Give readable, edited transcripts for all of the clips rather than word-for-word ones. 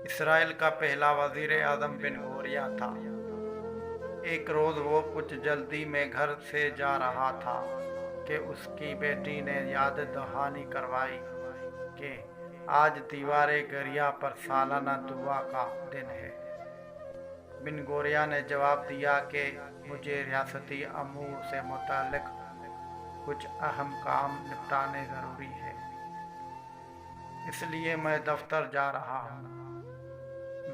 اسرائیل کا پہلا وزیر اعظم بن گوریا تھا۔ ایک روز وہ کچھ جلدی میں گھر سے جا رہا تھا کہ اس کی بیٹی نے یاد دہانی کروائی کہ آج دیوار گریا پر سالانہ دعا کا دن ہے۔ بن گوریا نے جواب دیا کہ مجھے ریاستی امور سے متعلق کچھ اہم کام نپٹانے ضروری ہے، اس لیے میں دفتر جا رہا ہوں۔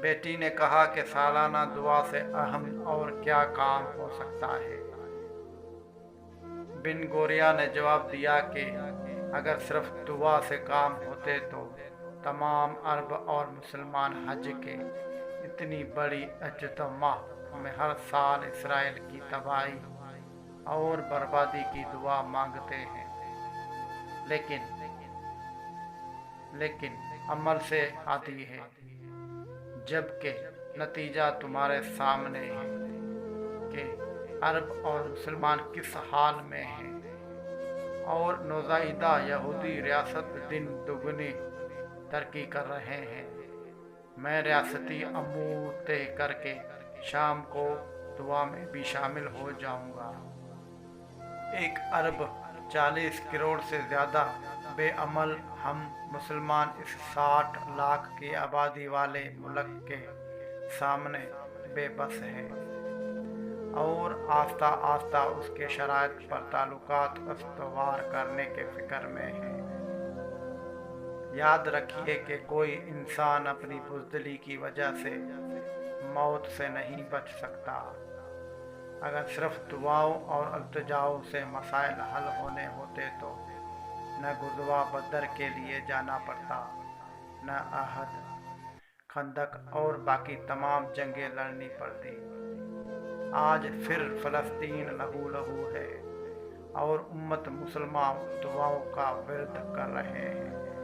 بیٹی نے کہا کہ سالانہ دعا سے اہم اور کیا کام ہو سکتا ہے؟ بن گوریا نے جواب دیا کہ اگر صرف دعا سے کام ہوتے تو تمام عرب اور مسلمان حج کے اتنی بڑی اجتماع میں ہر سال اسرائیل کی تباہی اور بربادی کی دعا مانگتے ہیں، لیکن عمل سے آتی ہے، جبکہ نتیجہ تمہارے سامنے ہے کہ عرب اور مسلمان کس حال میں ہیں، اور نوزائیدہ یہودی ریاست دن دگنی ترقی کر رہے ہیں۔ میں ریاستی امور طے کر کے شام کو دعا میں بھی شامل ہو جاؤں گا۔ 1 ارب 40 کروڑ سے زیادہ بے عمل ہم مسلمان اس 60 لاکھ کی آبادی والے ملک کے سامنے بے بس ہیں، اور آہستہ آہستہ اس کے شرائط پر تعلقات استوار کرنے کے فکر میں ہیں۔ یاد رکھیے کہ کوئی انسان اپنی بزدلی کی وجہ سے موت سے نہیں بچ سکتا۔ اگر صرف دعاؤں اور التجاؤں سے مسائل حل ہونے ہوتے تو نہ غزوہ بدر کے لیے جانا پڑتا، نہ احد، خندق اور باقی تمام جنگیں لڑنی پڑتی۔ آج پھر فلسطین لہو لہو ہے، اور امت مسلمہ دعاؤں کا ورد کر رہے ہیں۔